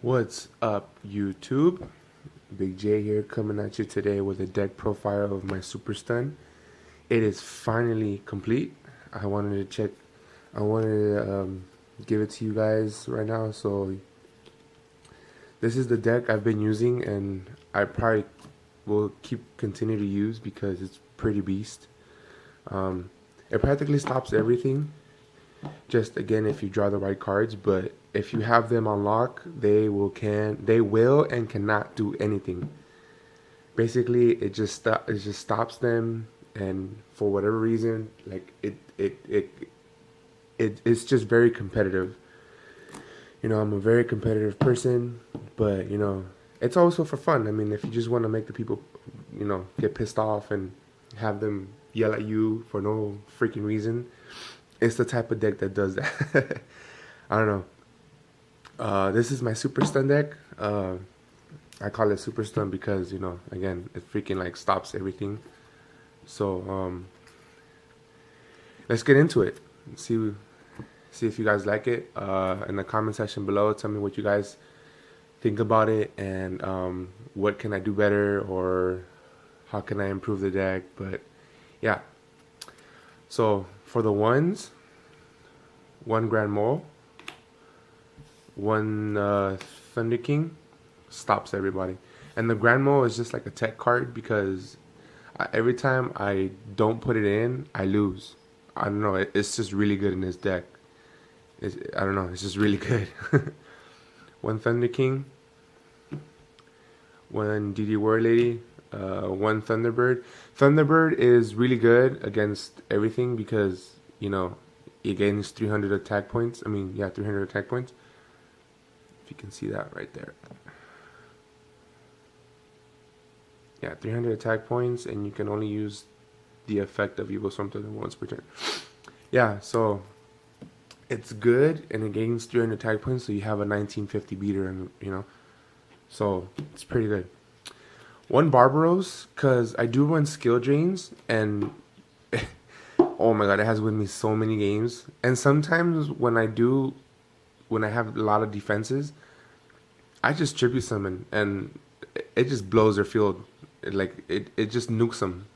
What's up, YouTube? Big J here, coming at you today with a deck profile of my Super Stun. It is finally complete. I wanted to check, I wanted to give it to you guys right now. So this is the deck I've been using, and I probably will continue to use because it's pretty beast. It practically stops everything. Just again, if you draw the right cards, but if you have them on lock, they will and cannot do anything. Basically, it just stops them, and for whatever reason, like it's just very competitive. I'm a very competitive person, but it's also for fun. I mean, if you just want to make the people, get pissed off and have them yell at you for no freaking reason, it's the type of deck that does that. I don't know. This is my Super Stun deck. I call it Super Stun because, again, it freaking like stops everything. So, let's get into it. See if you guys like it. In the comment section below, tell me what you guys think about it, and what can I do better, or how can I improve the deck. But yeah, so for the ones, one Grand Mole, one Thunder King stops everybody. And the Grand Mole is just like a tech card because every time I don't put it in, I lose. I don't know, it's just really good in this deck. I don't know, it's just really good. One Thunder King, one DD War Lady, one Thunderbird. Thunderbird is really good against everything because, it gains 300 attack points. 300 attack points. If you can see that right there. Yeah, 300 attack points, and you can only use the effect of Evil Storm once per turn. Yeah, so it's good, and it gains 300 attack points, so you have a 1950 beater, and so it's pretty good. One Barbaros, because I do run skill drains, and oh my god, it has won me so many games. And sometimes when I have a lot of defenses, I just tribute summon, and it just blows their field. It just nukes them.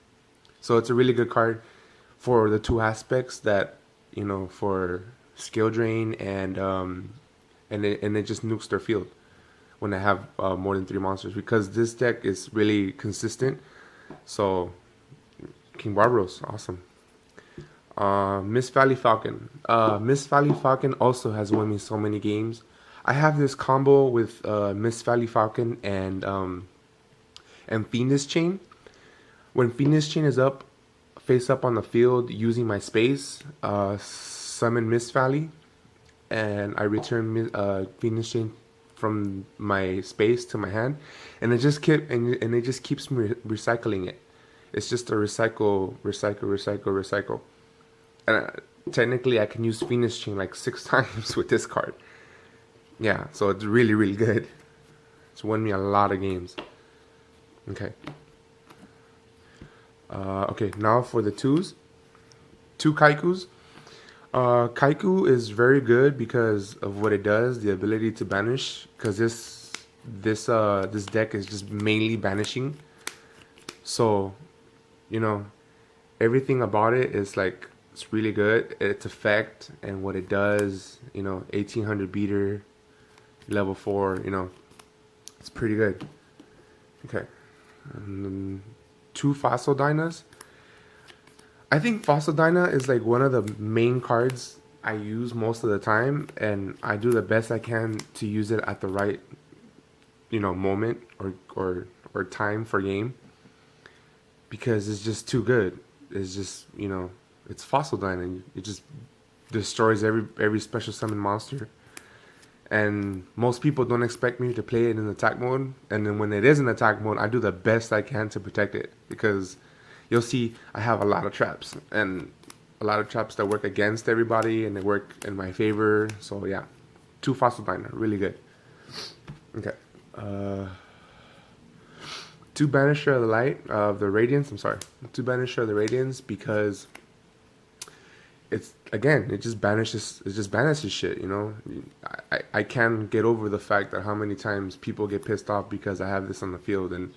So it's a really good card for the two aspects that, for skill drain and it just nukes their field when I have more than 3 monsters, because this deck is really consistent. So King Barbaros, awesome. Miss Valley Falcon. Miss Valley Falcon also has won me so many games. I have this combo with Miss Valley Falcon and Phoenix Chain. When Phoenix Chain is up, face up on the field using my space, summon Miss Valley, and I return Phoenix Chain from my space to my hand, and it just keeps me recycling it. It's just a recycle. And technically, I can use Phoenix Chain like 6 times with this card. Yeah, so it's really, really good. It's won me a lot of games. Okay. Okay, now for the twos. 2 Kaikus. Kaiku is very good because of what it does, the ability to banish. Because this deck is just mainly banishing. So, everything about it is like, it's really good. Its effect and what it does, 1800 beater, level 4, it's pretty good. Okay. And then 2 Fossil Dynas. I think Fossil Dyna is like one of the main cards I use most of the time, and I do the best I can to use it at the right, moment or time for game, because it's just too good. It's just, it's Fossil Dyna. It just destroys every special summon monster. And most people don't expect me to play it in attack mode, and then when it is in attack mode, I do the best I can to protect it, because you'll see I have a lot of traps, and a lot of traps that work against everybody, and they work in my favor. So yeah, 2 Fossil Dyna, really good. Okay. 2 Banisher of the Light of the Radiance. I'm sorry, 2 Banisher of the Radiance, because it's again, it just banishes shit, you know. I can't get over the fact that how many times people get pissed off because I have this on the field, and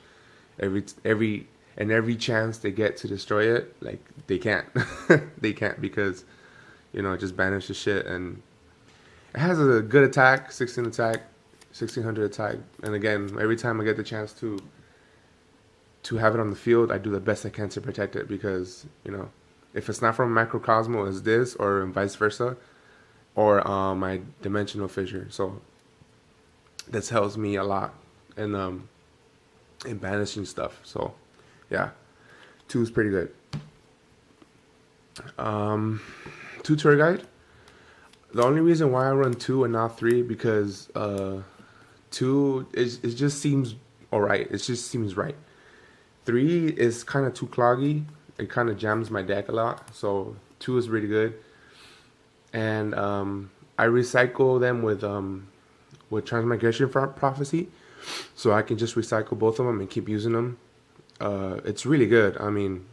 every chance they get to destroy it, like they can't. They can't because, you know, it just banishes shit. And it has a good attack, 16 attack, 1600 attack. And again, every time I get the chance to have it on the field, I do the best I can to protect it, because, you know, if it's not from Macrocosmo, it's this, or vice versa, or my Dimensional Fissure. So this helps me a lot in banishing stuff. So yeah, 2 is pretty good. 2 Tour Guide. The only reason why I run 2 and not 3, because 2 it just seems alright. It just seems right. 3 is kind of too cloggy. It kind of jams my deck a lot. So 2 is really good. And I recycle them with Transmigration Prophecy, so I can just recycle both of them and keep using them. It's really good. I mean,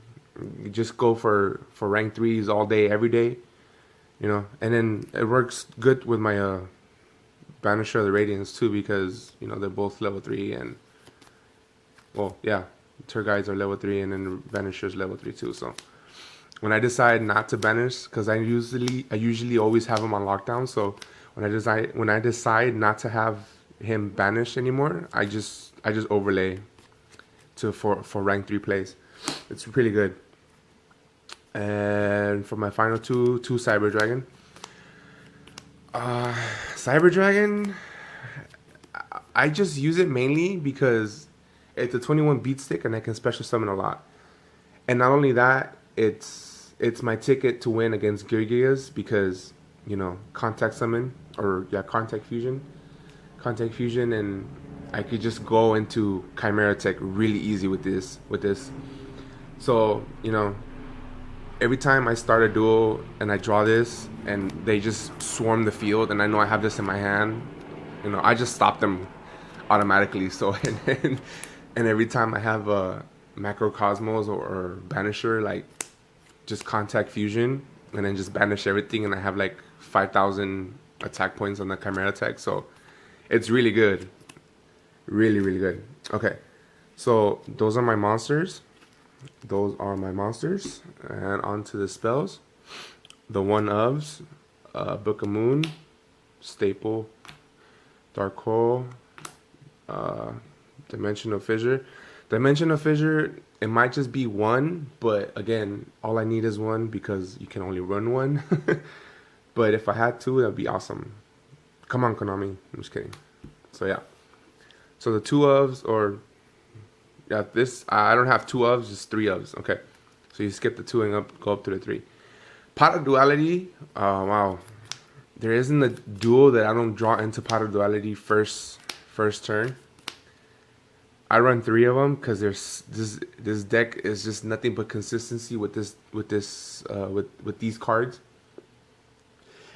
you just go for rank 3s all day, every day, you know. And then it works good with my Banisher of the Radiance too, because, you know, they're both level 3, and well, yeah, Tour Guides are level 3, and then Banisher's level 3 too. So when I decide not to banish, because I usually always have him on lockdown, so when I decide not to have him banished anymore, I just overlay for rank 3 plays. It's really good. And for my final two Cyber Dragon. Cyber Dragon, I just use it mainly because it's a 21 beat stick and I can special summon a lot. And not only that, it's my ticket to win against Yugiohs, because, you know, contact summon, or yeah, contact fusion, and I could just go into Chimera Tech really easy with this. So, you know, every time I start a duel and I draw this and they just swarm the field and I know I have this in my hand, you know, I just stop them automatically. So and every time I have a Macrocosmos or Banisher, like, just contact fusion and then just banish everything, and I have like 5,000 attack points on the Chimera Tech. So it's really good. Really, really good. Okay, so those are my monsters. And on to the spells. The one-ofs, Book of Moon, Staple, Dark Hole, Dimensional Fissure. Dimensional Fissure, it might just be 1, but again, all I need is 1 because you can only run 1. But if I had 2, that'd be awesome. Come on, Konami. I'm just kidding. So yeah. So the 2 ofs, or yeah, this, I don't have 2 ofs, just 3 ofs. Okay. So you skip the 2 and go up to the 3. Pot of Duality. Wow. There isn't a duel that I don't draw into Pot of Duality first turn. I run 3 of them because there's this deck is just nothing but consistency with these cards.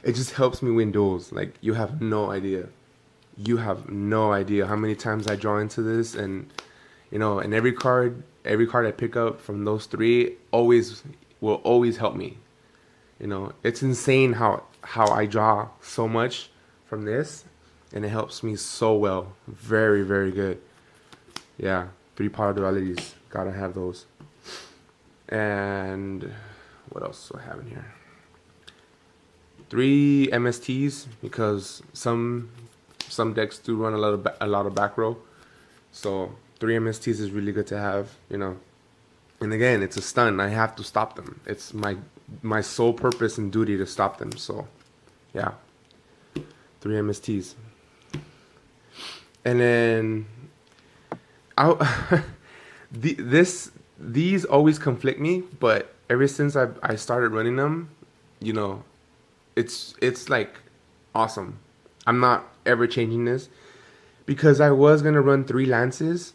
It just helps me win duels. Like, you have no idea. You have no idea how many times I draw into this, and, you know, and every card I pick up from those 3 will always help me. You know, it's insane how I draw so much from this, and it helps me so well. Very, very good. Yeah, 3 Power Dualities. Gotta have those. And what else do I have in here? 3 MSTs, because some decks do run a lot of back row. So 3 MSTs is really good to have, you know. And again, it's a stun. I have to stop them. It's my sole purpose and duty to stop them. So yeah, 3 MSTs. And then these always conflict me, but ever since I started running them, you know, it's like awesome. I'm not ever changing this, because I was gonna run 3 lances,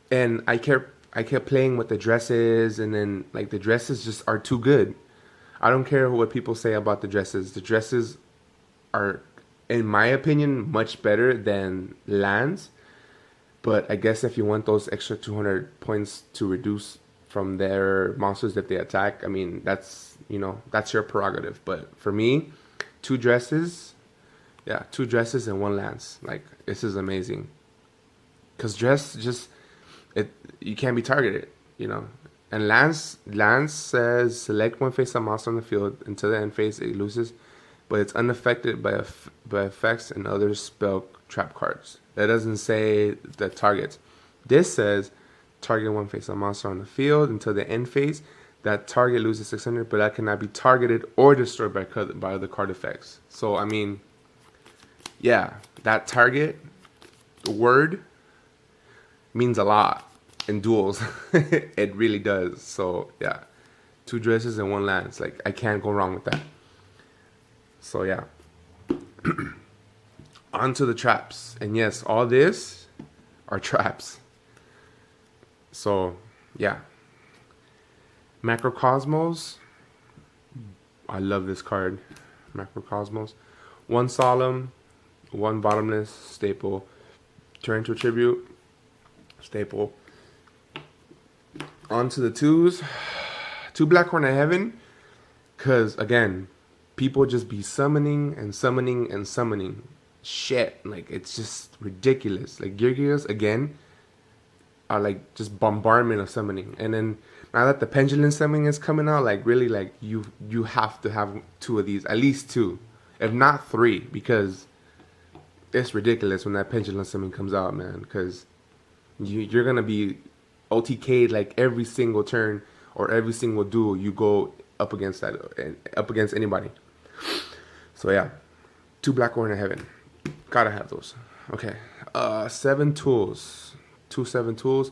and I kept playing with the dresses, and then, like, the dresses just are too good. I don't care what people say about the dresses. The dresses are, in my opinion, much better than lands. But I guess if you want those extra 200 points to reduce from their monsters that they attack, I mean, that's you know, that's your prerogative. But for me, two dresses, yeah, two dresses and one lance. Like, this is amazing. Because dress just, it you can't be targeted, you know. And Lance says select one face of monster on the field until the end phase it loses, but it's unaffected by effects and other spell trap cards. That doesn't say the targets. This says target one face of monster on the field until the end phase. That target loses 600, but that cannot be targeted or destroyed by the card effects. So I mean, yeah, that target word means a lot in duels. It really does. So yeah, two dresses and one lance. Like, I can't go wrong with that. So yeah. On to the traps. And yes, all this are traps. So yeah. Macrocosmos. I love this card. Macrocosmos. One solemn, one bottomless, staple. Turn to tribute, staple. On to the twos. Two Black Horn of Heaven. Because, again, people just be summoning and summoning and summoning. Shit. Like, it's just ridiculous. Like, Yugiohs, again, are like just bombardment of summoning. And then now that the pendulum summoning is coming out, like, really, like, you have to have two of these. At least two. If not three. Because it's ridiculous when that pendulum summoning comes out, man. Because you're going to be OTK'd like every single turn or every single duel you go up against that, up against anybody. So yeah, two Black Horn of Heaven. Gotta have those. Okay. 7 tools. 7 tools.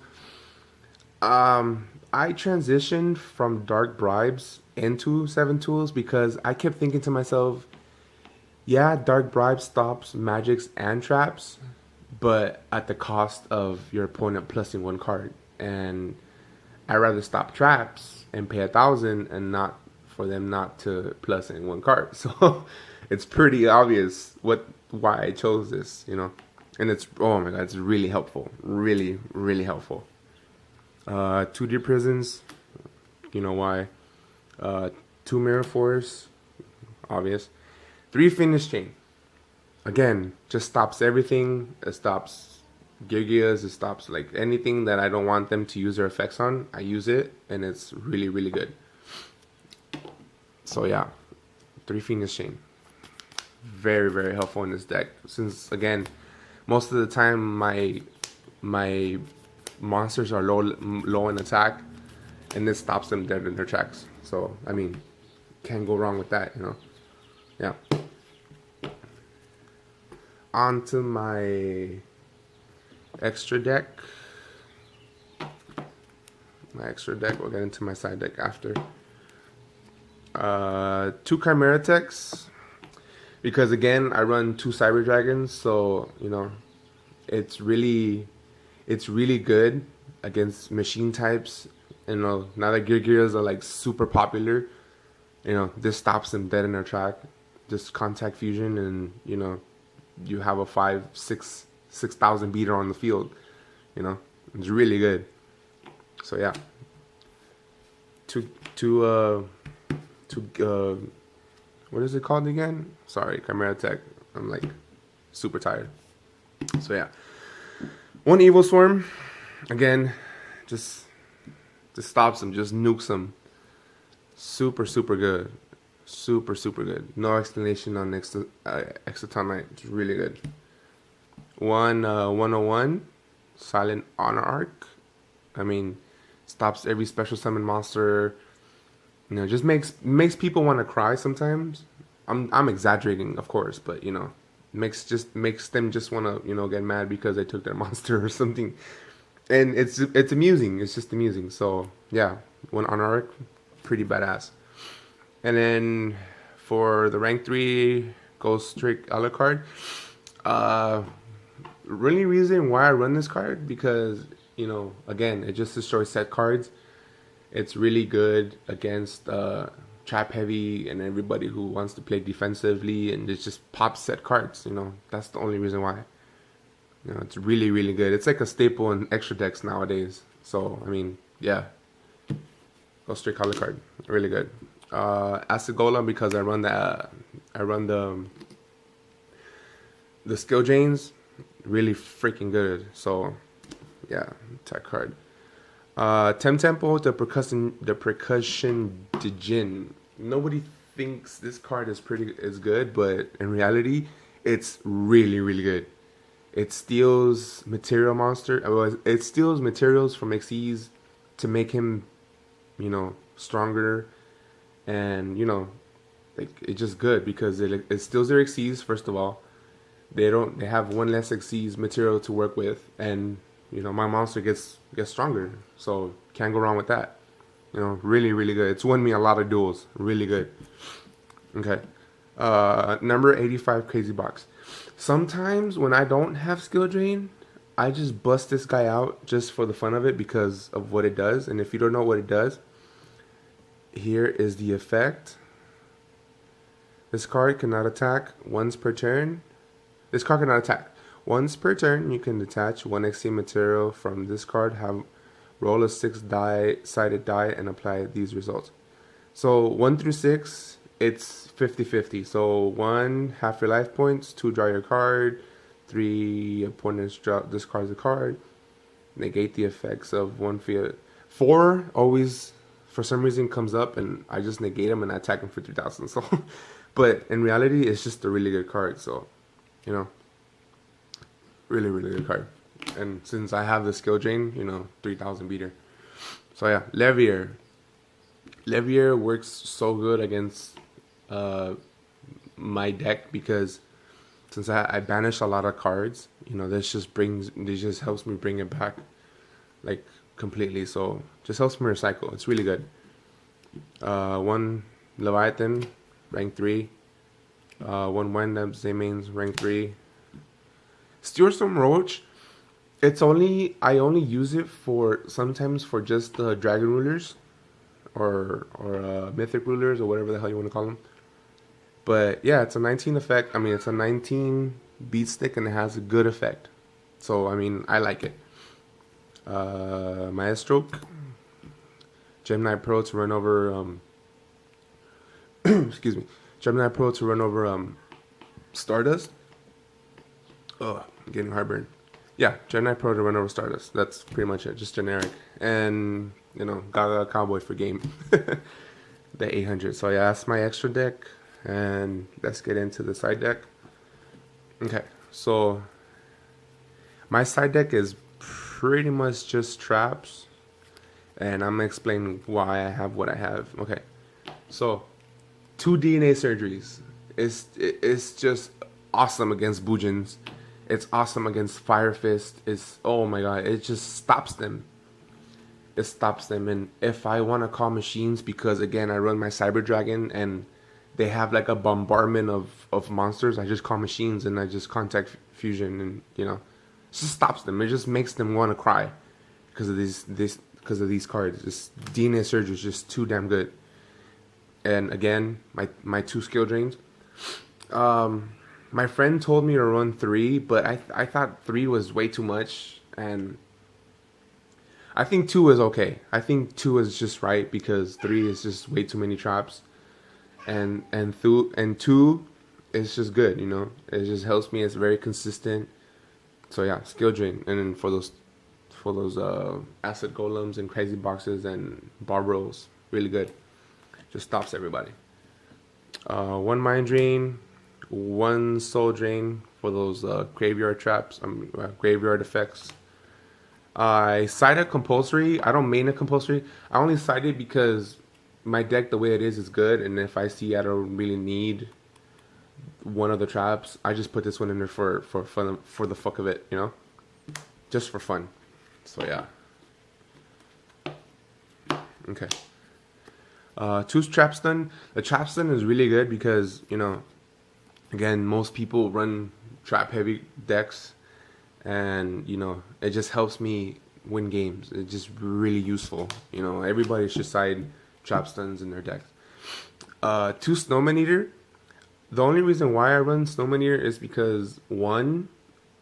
I transitioned from Dark Bribes into 7 tools because I kept thinking to myself, yeah, Dark Bribe stops magics and traps, but at the cost of your opponent plussing 1 card. And I'd rather stop traps and pay 1,000 and not for them not to plus in 1 card. So it's pretty obvious why I chose this, you know. And it's, oh my god, it's really helpful. Really, really helpful. 2 Deep Prisons, you know why. 2 Mirror Force, obvious. 3 Finish Chain. Again, just stops everything. It stops Yugiohs, it stops like anything that I don't want them to use their effects on. I use it, and it's really, really good. So yeah, 3 Finish Chain. Very, very helpful in this deck. Since, again, most of the time my monsters are low in attack, and this stops them dead in their tracks. So, I mean, can't go wrong with that, you know. Yeah. On to my extra deck. We'll get into my side deck after. 2 Chimera Techs. Because, again, I run 2 Cyber Dragons, so, you know, it's really good against machine types. You know, now that Yugiohs are like super popular, you know, this stops them dead in their track. Just contact fusion, and you know, you have a 6,000 beater on the field. You know, it's really good. So yeah, what is it called again? Sorry, Chimera Tech. I'm like super tired. So yeah, 1 Evil Swarm. Again, just stops them, just nukes them. Super good. Super good. No explanation on Exotonite. It's really good. 101 Silent Honor Arc. I mean, stops every special summon monster. You know, just makes people want to cry sometimes. I'm exaggerating, of course, but you know, makes them just want to, you know, get mad because they took their monster or something. And it's amusing. It's just amusing. So yeah, 1 Honor Arc, pretty badass. And then for the rank 3 Ghost Trick Alucard, really reason why I run this card, because, you know, again, it just destroys set cards. It's really good against trap heavy and everybody who wants to play defensively, and it just pops set cards. You know, that's the only reason why. You know, it's really good. It's like a staple in extra decks nowadays. So I mean, yeah, Ghost Trick Alucard, really good. Acid Golem because I run the skill drains really freaking good. So yeah, attack card. Tempo, the percussion Dijin. Nobody thinks this card is good, but in reality, it's really good. It steals it steals materials from Xyz to make him, stronger, and like it's just good because it steals their Xyz first of all. They have one less Xyz material to work with, and my monster gets stronger, so can't go wrong with that. Really good. It's won me a lot of duels. Really good. Okay. Number 85, Crazy Box. Sometimes when I don't have skill drain, I just bust this guy out just for the fun of it because of what it does. And if you don't know what it does, here is the effect. This card cannot attack once per turn. This card cannot attack. Once per turn, you can detach one XC material from this card, roll a 6-sided die, and apply these results. So 1 through 6, it's 50-50. So 1, half your life points, 2, draw your card, 3, opponents discards a card, negate the effects of 1 field. 4 always, for some reason, comes up, and I just negate them and I attack them for 3,000. So, but in reality, it's just a really good card. So, really good card. And since I have the skill drain, 3,000 beater. So yeah, Levier. Levier works so good against my deck because since I banish a lot of cards, this just helps me bring it back like completely. So just helps me recycle. It's really good. 1 Leviathan, rank 3. 1 Wendell Zemains, rank 3. Steelstorm Roach. I only use it sometimes for just the dragon rulers or mythic rulers or whatever the hell you want to call them. But yeah, it's a 19 effect. I mean, it's a 19 beat stick and it has a good effect. So I mean, I like it. Maestro, Gemini Pro to run over excuse me, Gemini Pro to run over Stardust. Oh, I'm getting heartburn. Yeah, Gemini Pro to run over Stardust. That's pretty much it. Just generic. And, Gaga Cowboy for game. The 800. So yeah, that's my extra deck. And let's get into the side deck. Okay, so my side deck is pretty much just traps. And I'm going to explain why I have what I have. Okay, so 2 DNA surgeries. It's just awesome against Bujins. It's awesome against Fire Fist. Oh my god, it just stops them. It stops them. And if I want to call machines, because again, I run my Cyber Dragon and they have like a bombardment of monsters, I just call machines and I just contact fusion and it just stops them. It just makes them want to cry because of these cards. This DNA Surge is just too damn good. And again, my 2 skill drains. My friend told me to run 3, but I thought 3 was way too much, and I think 2 is okay. I think 2 is just right because 3 is just way too many traps, and 2 is just good. It just helps me. It's very consistent. So yeah, skill drain, and then for those acid golems and crazy boxes and bar rolls, really good. Just stops everybody. 1 mind drain. 1 soul drain for those graveyard traps, graveyard effects. I side a compulsory. I don't main a compulsory. I only side it because my deck, the way it is good. And if I see I don't really need one of the traps, I just put this one in there for fun, for the fuck of it, just for fun. So yeah. Okay. 2 Trapstun. The Trapstun is really good because again, most people run trap heavy decks, and it just helps me win games. It's just really useful. Everybody should side trap stuns in their decks. 2 Snowman Eater. The only reason why I run Snowman Eater is because 1,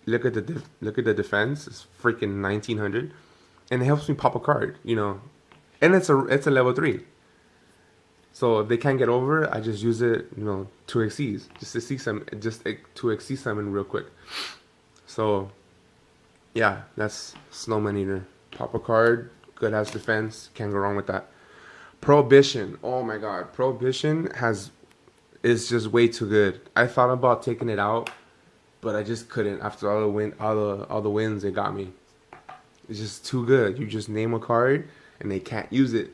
look at the defense. It's freaking 1900, and it helps me pop a card. And it's a level 3. So if they can't get over it, I just use it, to exceed, just to exceed summon real quick. So yeah, that's Snowman Eater. Pop a card, good as defense, can't go wrong with that. Prohibition. Oh my god, Prohibition is just way too good. I thought about taking it out, but I just couldn't after all the wins it got me. It's just too good. You just name a card and they can't use it.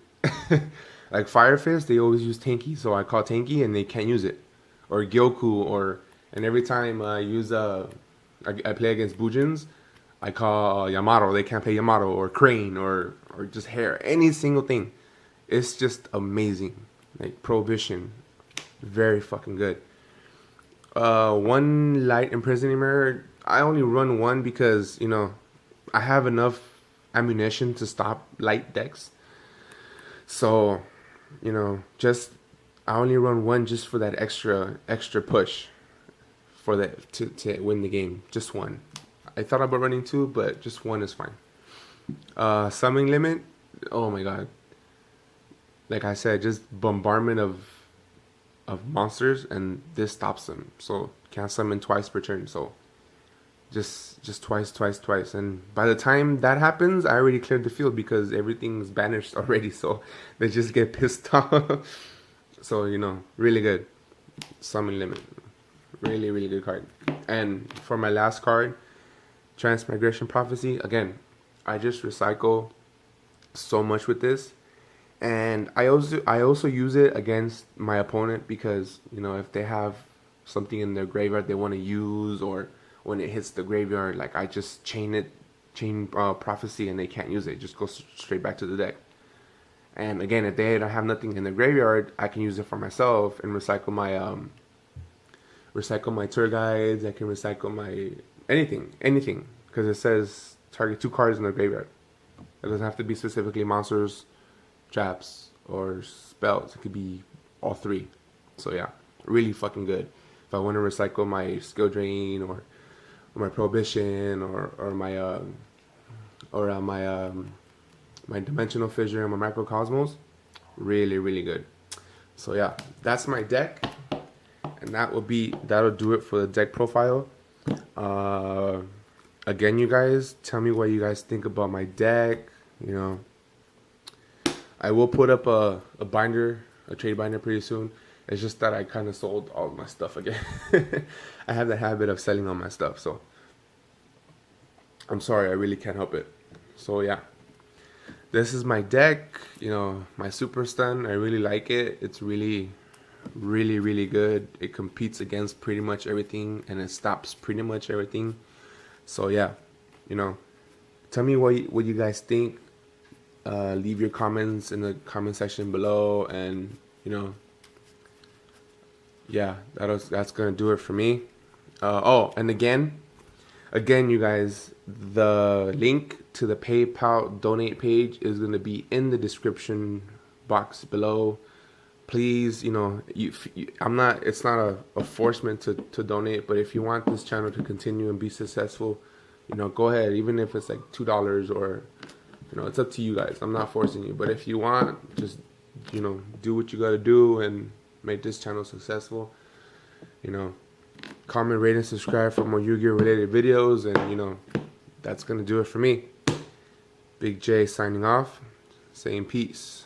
Like Fire Fist, they always use Tanky, so I call Tanky and they can't use it. Or Gyoku, and every time I I play against Bujins, I call Yamato. They can't play Yamato or Crane or just Hair. Any single thing. It's just amazing. Like Prohibition, very fucking good. One light imprisoning mirror. I only run one because I have enough ammunition to stop light decks. So, just I only run one just for that extra push for that to win the game. Just one. I thought about running two, but just one is fine. Summoning limit. Oh my god. Like I said, just bombardment of monsters, and this stops them. So can't summon twice per turn. So just twice, and by the time that happens, I already cleared the field because everything's banished already. So they just get pissed off. So really good. Summon limit, really good card. And for my last card, Transmigration Prophecy. Again, I just recycle so much with this. And I also use it against my opponent because if they have something in their graveyard they want to use, or when it hits the graveyard, like I just chain Prophecy and they can't use it. It just goes straight back to the deck. And again, if they don't have nothing in their graveyard, I can use it for myself and recycle my tour guides. I can recycle my anything because it says target 2 cards in the graveyard. It doesn't have to be specifically monsters, traps, or spells. It could be all 3. So yeah, really fucking good. If I want to recycle my skill drain or my prohibition or my dimensional fissure and my macrocosmos, really good. So yeah, that's my deck, and that'll do it for the deck profile. Again, you guys, tell me what you guys think about my deck. I will put up a trade binder pretty soon. It's just that I kind of sold all of my stuff again. I have the habit of selling all my stuff, so I'm sorry, I really can't help it. So yeah, this is my deck, my Super Stun. I really like it. It's really good. It competes against pretty much everything, and it stops pretty much everything. So yeah, tell me what you guys think. Leave your comments in the comment section below, and yeah, that's gonna do it for me. And again, you guys, the link to the PayPal donate page is gonna be in the description box below. Please, it's not a forcement to donate, but if you want this channel to continue and be successful, go ahead. Even if it's like $2 or it's up to you guys. I'm not forcing you, but if you want, just do what you gotta do and make this channel successful. Comment, rate, and subscribe for more Yu-Gi-Oh related videos, and that's gonna do it for me. Big J signing off, saying peace.